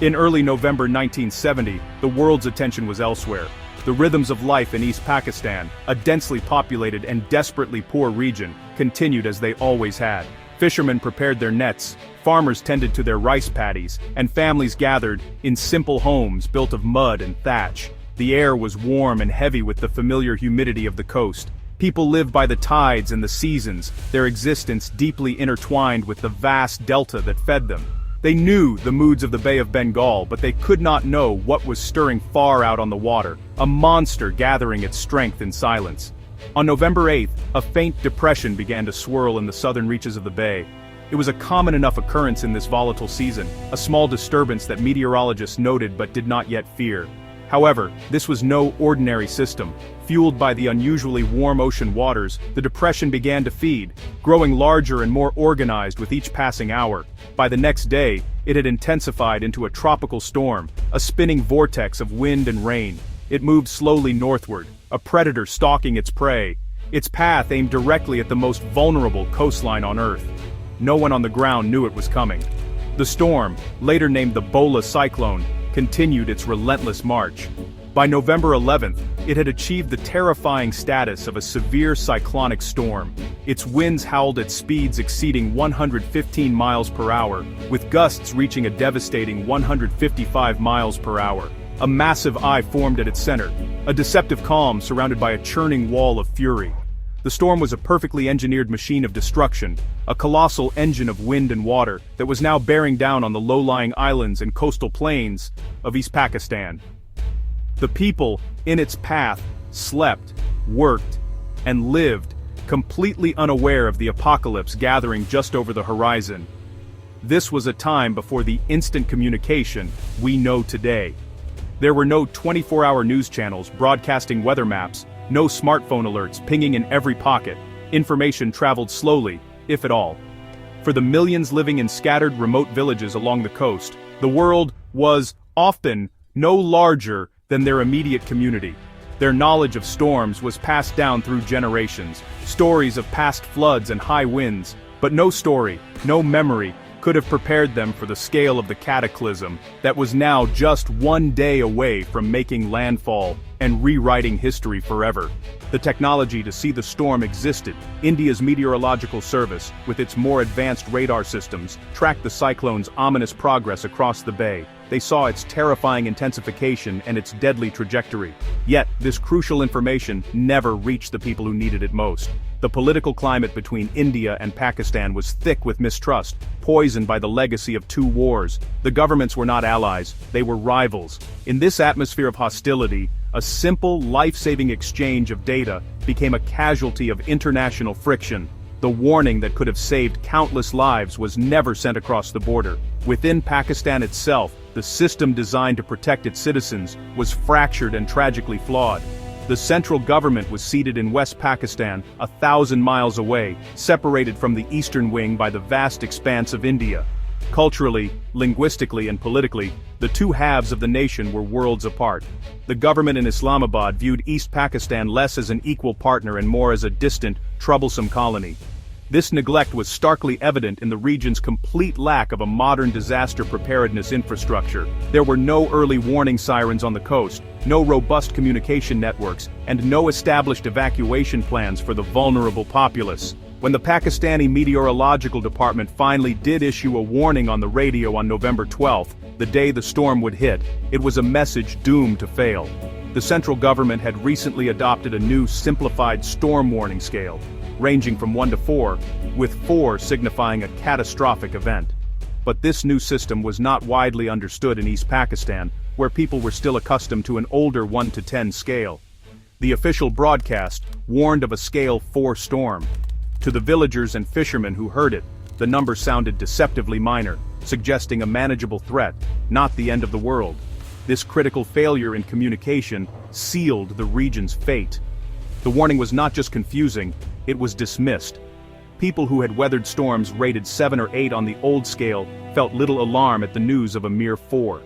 In early November 1970, the world's attention was elsewhere. The rhythms of life in East Pakistan, a densely populated and desperately poor region, continued as they always had. Fishermen prepared their nets, farmers tended to their rice paddies, and families gathered in simple homes built of mud and thatch. The air was warm and heavy with the familiar humidity of the coast. People lived by the tides and the seasons, their existence deeply intertwined with the vast delta that fed them. They knew the moods of the Bay of Bengal, but they could not know what was stirring far out on the water, a monster gathering its strength in silence. On November 8th, a faint depression began to swirl in the southern reaches of the bay. It was a common enough occurrence in this volatile season, a small disturbance that meteorologists noted but did not yet fear. However, this was no ordinary system. Fueled by the unusually warm ocean waters, the depression began to feed, growing larger and more organized with each passing hour. By the next day, it had intensified into a tropical storm, a spinning vortex of wind and rain. It moved slowly northward, a predator stalking its prey, its path aimed directly at the most vulnerable coastline on Earth. No one on the ground knew it was coming. The storm, later named the Bola cyclone, continued its relentless march. By November 11th, it had achieved the terrifying status of a severe cyclonic storm. Its winds howled at speeds exceeding 115 miles per hour, with gusts reaching a devastating 155 miles per hour. A massive eye formed at its center, a deceptive calm surrounded by a churning wall of fury. The storm was a perfectly engineered machine of destruction, a colossal engine of wind and water that was now bearing down on the low-lying islands and coastal plains of East Pakistan. The people, in its path, slept, worked, and lived, completely unaware of the apocalypse gathering just over the horizon. This was a time before the instant communication we know today. There were no 24-hour news channels broadcasting weather maps, no smartphone alerts pinging in every pocket. Information traveled slowly, if at all. For the millions living in scattered remote villages along the coast, the world was often no larger than their immediate community. Their knowledge of storms was passed down through generations, stories of past floods and high winds, but no story, no memory, could have prepared them for the scale of the cataclysm that was now just one day away from making landfall and rewriting history forever. The technology to see the storm existed. India's meteorological service, with its more advanced radar systems, tracked the cyclone's ominous progress across the bay. They saw its terrifying intensification and its deadly trajectory. Yet, this crucial information never reached the people who needed it most. The political climate between India and Pakistan was thick with mistrust, poisoned by the legacy of two wars. The governments were not allies, they were rivals. In this atmosphere of hostility, a simple, life-saving exchange of data became a casualty of international friction. The warning that could have saved countless lives was never sent across the border. Within Pakistan itself, the system designed to protect its citizens was fractured and tragically flawed. The central government was seated in West Pakistan, 1,000 miles away, separated from the eastern wing by the vast expanse of India. Culturally, linguistically, and politically, the two halves of the nation were worlds apart. The government in Islamabad viewed East Pakistan less as an equal partner and more as a distant, troublesome colony. This neglect was starkly evident in the region's complete lack of a modern disaster preparedness infrastructure. There were no early warning sirens on the coast, no robust communication networks, and no established evacuation plans for the vulnerable populace. When the Pakistani Meteorological Department finally did issue a warning on the radio on November 12th, the day the storm would hit, it was a message doomed to fail. The central government had recently adopted a new simplified storm warning scale, ranging from 1 to 4, with 4 signifying a catastrophic event. But this new system was not widely understood in East Pakistan, where people were still accustomed to an older 1 to 10 scale. The official broadcast warned of a scale 4 storm. To the villagers and fishermen who heard it, the number sounded deceptively minor, suggesting a manageable threat, not the end of the world. This critical failure in communication sealed the region's fate. The warning was not just confusing, it was dismissed. People who had weathered storms rated 7 or 8 on the old scale felt little alarm at the news of a mere 4.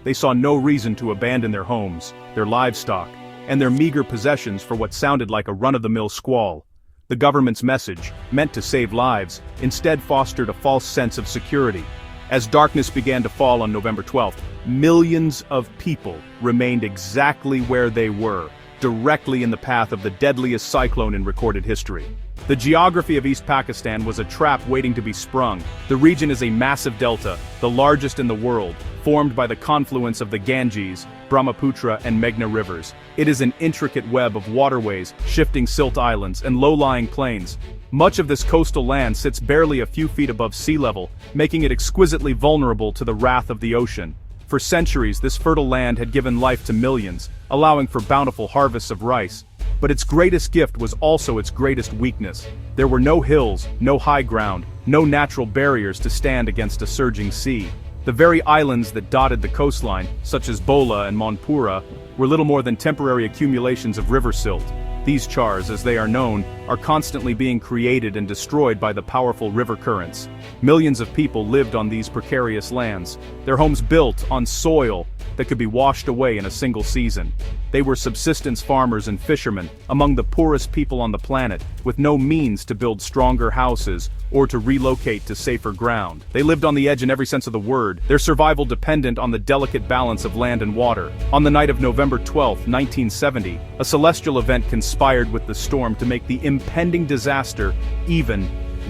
They saw no reason to abandon their homes, their livestock, and their meager possessions for what sounded like a run-of-the-mill squall. The government's message, meant to save lives, instead fostered a false sense of security. As darkness began to fall on November 12th, millions of people remained exactly where they were, directly in the path of the deadliest cyclone in recorded history. The geography of East Pakistan was a trap waiting to be sprung. The region is a massive delta, the largest in the world, formed by the confluence of the Ganges, Brahmaputra and Meghna rivers. It is an intricate web of waterways, shifting silt islands, and low-lying plains. Much of this coastal land sits barely a few feet above sea level, making it exquisitely vulnerable to the wrath of the ocean. For centuries, this fertile land had given life to millions, allowing for bountiful harvests of rice. But its greatest gift was also its greatest weakness. There were no hills, no high ground, no natural barriers to stand against a surging sea. The very islands that dotted the coastline, such as Bola and Monpura, were little more than temporary accumulations of river silt. These chars, as they are known, are constantly being created and destroyed by the powerful river currents. Millions of people lived on these precarious lands, their homes built on soil that could be washed away in a single season. They were subsistence farmers and fishermen, among the poorest people on the planet, with no means to build stronger houses or to relocate to safer ground. They lived on the edge in every sense of the word, their survival dependent on the delicate balance of land and water. On the night of November 12, 1970, a celestial event conspired with the storm to make the impending disaster even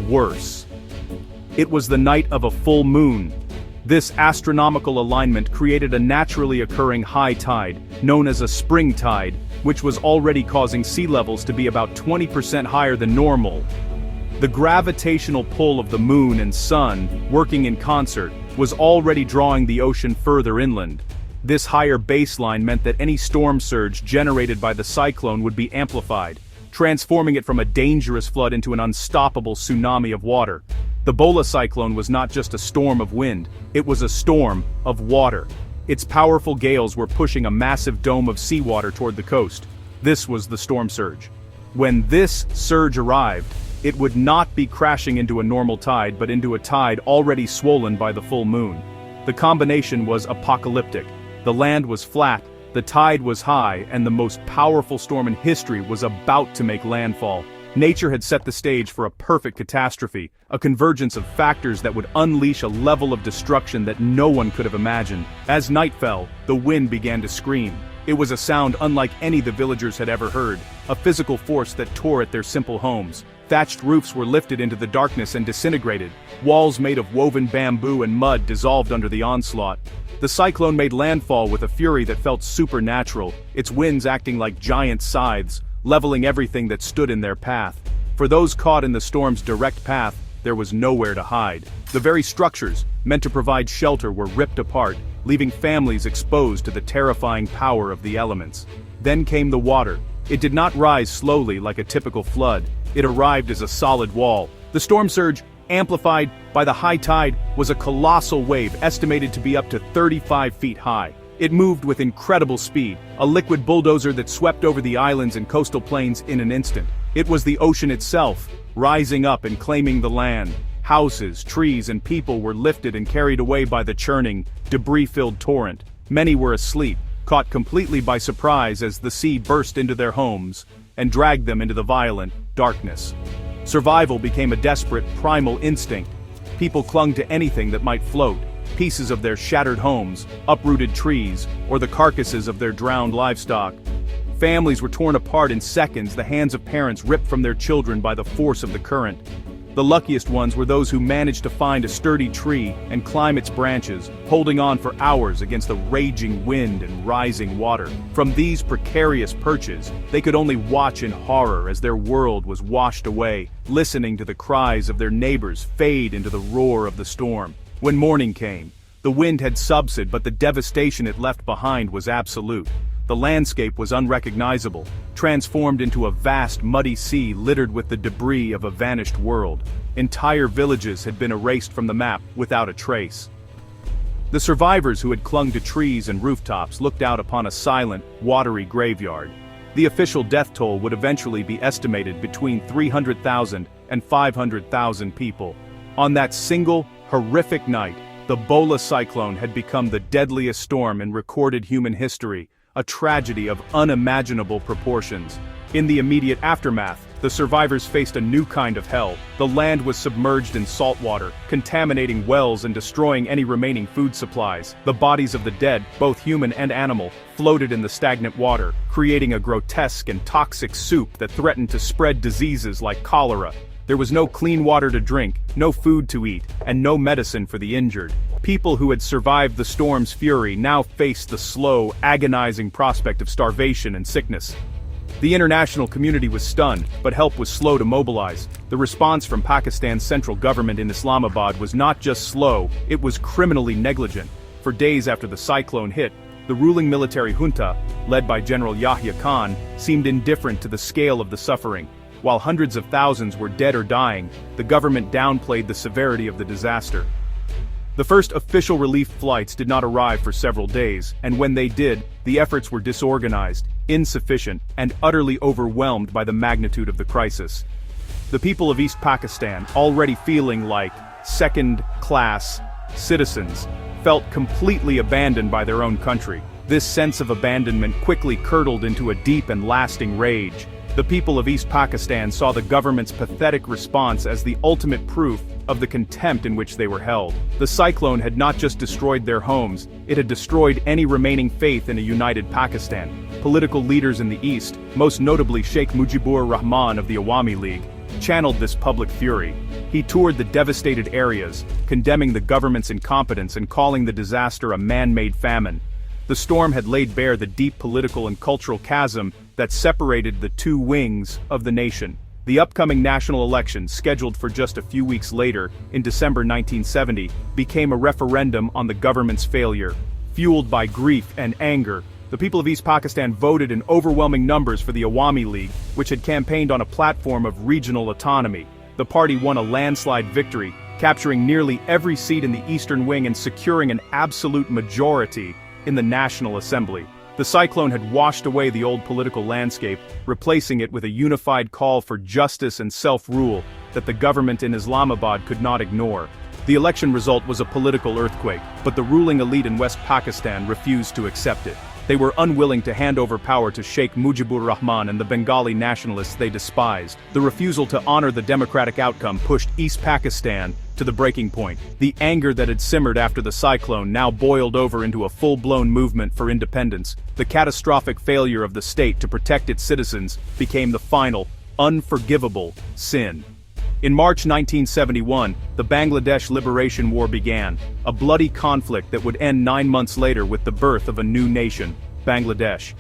worse. It was the night of a full moon. This astronomical alignment created a naturally occurring high tide, known as a spring tide, which was already causing sea levels to be about 20% higher than normal. The gravitational pull of the moon and sun, working in concert, was already drawing the ocean further inland. This higher baseline meant that any storm surge generated by the cyclone would be amplified, transforming it from a dangerous flood into an unstoppable tsunami of water. The Bola cyclone was not just a storm of wind, it was a storm of water. Its powerful gales were pushing a massive dome of seawater toward the coast. This was the storm surge. When this surge arrived, it would not be crashing into a normal tide but into a tide already swollen by the full moon. The combination was apocalyptic. The land was flat, the tide was high, and the most powerful storm in history was about to make landfall. Nature had set the stage for a perfect catastrophe, a convergence of factors that would unleash a level of destruction that no one could have imagined. As night fell, the wind began to scream. It was a sound unlike any the villagers had ever heard, a physical force that tore at their simple homes. Thatched roofs were lifted into the darkness and disintegrated. Walls made of woven bamboo and mud dissolved under the onslaught. The cyclone made landfall with a fury that felt supernatural, its winds acting like giant scythes, leveling everything that stood in their path. For those caught in the storm's direct path, there was nowhere to hide. The very structures, meant to provide shelter, were ripped apart, leaving families exposed to the terrifying power of the elements. Then came the water. It did not rise slowly like a typical flood. It arrived as a solid wall. The storm surge, amplified by the high tide, was a colossal wave estimated to be up to 35 feet high. It moved with incredible speed, a liquid bulldozer that swept over the islands and coastal plains in an instant. It was the ocean itself, rising up and claiming the land. Houses, trees, and people were lifted and carried away by the churning, debris-filled torrent. Many were asleep, caught completely by surprise as the sea burst into their homes and dragged them into the violent darkness. Survival became a desperate, primal instinct. People clung to anything that might float. Pieces of their shattered homes, uprooted trees, or the carcasses of their drowned livestock. Families were torn apart in seconds, the hands of parents ripped from their children by the force of the current. The luckiest ones were those who managed to find a sturdy tree and climb its branches, holding on for hours against the raging wind and rising water. From these precarious perches, they could only watch in horror as their world was washed away, listening to the cries of their neighbors fade into the roar of the storm. When morning came, the wind had subsided, but the devastation it left behind was absolute. The landscape was unrecognizable, transformed into a vast muddy sea littered with the debris of a vanished world. Entire villages had been erased from the map without a trace. The survivors who had clung to trees and rooftops looked out upon a silent, watery graveyard. The official death toll would eventually be estimated between 300,000 and 500,000 people. On that single, horrific night, the Bola cyclone had become the deadliest storm in recorded human history, a tragedy of unimaginable proportions. In the immediate aftermath, the survivors faced a new kind of hell. The land was submerged in salt water, contaminating wells and destroying any remaining food supplies. The bodies of the dead, both human and animal, floated in the stagnant water, creating a grotesque and toxic soup that threatened to spread diseases like cholera. There was no clean water to drink, no food to eat, and no medicine for the injured. People who had survived the storm's fury now faced the slow, agonizing prospect of starvation and sickness. The international community was stunned, but help was slow to mobilize. The response from Pakistan's central government in Islamabad was not just slow, it was criminally negligent. For days after the cyclone hit, the ruling military junta, led by General Yahya Khan, seemed indifferent to the scale of the suffering. While hundreds of thousands were dead or dying, the government downplayed the severity of the disaster. The first official relief flights did not arrive for several days, and when they did, the efforts were disorganized, insufficient, and utterly overwhelmed by the magnitude of the crisis. The people of East Pakistan, already feeling like second-class citizens, felt completely abandoned by their own country. This sense of abandonment quickly curdled into a deep and lasting rage. The people of East Pakistan saw the government's pathetic response as the ultimate proof of the contempt in which they were held. The cyclone had not just destroyed their homes, it had destroyed any remaining faith in a united Pakistan. Political leaders in the East, most notably Sheikh Mujibur Rahman of the Awami League, channeled this public fury. He toured the devastated areas, condemning the government's incompetence and calling the disaster a man-made famine. The storm had laid bare the deep political and cultural chasm that separated the two wings of the nation. The upcoming national election, scheduled for just a few weeks later, in December 1970, became a referendum on the government's failure. Fueled by grief and anger, the people of East Pakistan voted in overwhelming numbers for the Awami League, which had campaigned on a platform of regional autonomy. The party won a landslide victory, capturing nearly every seat in the Eastern Wing and securing an absolute majority in the National Assembly. The cyclone had washed away the old political landscape, replacing it with a unified call for justice and self-rule that the government in Islamabad could not ignore. The election result was a political earthquake, but the ruling elite in West Pakistan refused to accept it. They were unwilling to hand over power to Sheikh Mujibur Rahman and the Bengali nationalists they despised. The refusal to honor the democratic outcome pushed East Pakistan to the breaking point. The anger that had simmered after the cyclone now boiled over into a full-blown movement for independence. The catastrophic failure of the state to protect its citizens became the final, unforgivable sin. In March 1971, the Bangladesh Liberation War began, a bloody conflict that would end 9 months later with the birth of a new nation, Bangladesh.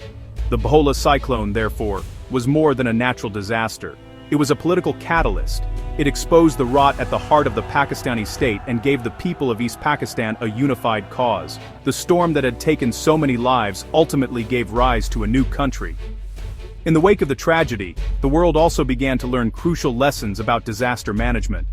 The Bhola cyclone, therefore, was more than a natural disaster. It was a political catalyst. It exposed the rot at the heart of the Pakistani state and gave the people of East Pakistan a unified cause. The storm that had taken so many lives ultimately gave rise to a new country. In the wake of the tragedy, the world also began to learn crucial lessons about disaster management.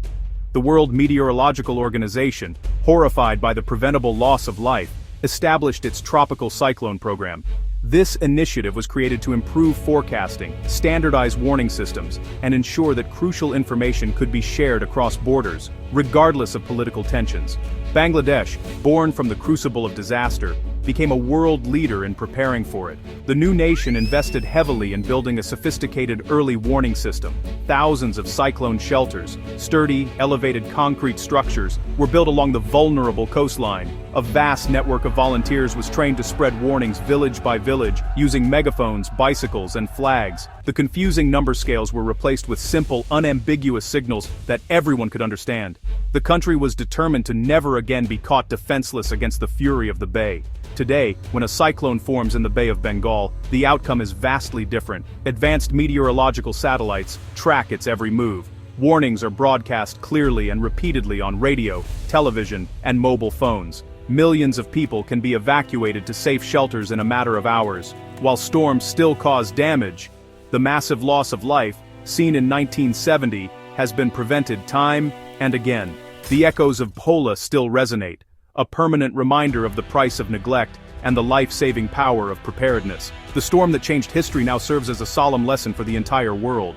The World Meteorological Organization, horrified by the preventable loss of life, established its tropical cyclone program. This initiative was created to improve forecasting, standardize warning systems, and ensure that crucial information could be shared across borders, regardless of political tensions. Bangladesh, born from the crucible of disaster, became a world leader in preparing for it. The new nation invested heavily in building a sophisticated early warning system. Thousands of cyclone shelters, sturdy, elevated concrete structures, were built along the vulnerable coastline. A vast network of volunteers was trained to spread warnings village by village, using megaphones, bicycles, and flags. The confusing number scales were replaced with simple, unambiguous signals that everyone could understand. The country was determined to never again be caught defenseless against the fury of the Bay. Today, when a cyclone forms in the Bay of Bengal, the outcome is vastly different. Advanced meteorological satellites track its every move. Warnings are broadcast clearly and repeatedly on radio, television, and mobile phones. Millions of people can be evacuated to safe shelters in a matter of hours. While storms still cause damage, the massive loss of life, seen in 1970, has been prevented time and again. The echoes of Bhola still resonate, a permanent reminder of the price of neglect and the life-saving power of preparedness. The storm that changed history now serves as a solemn lesson for the entire world.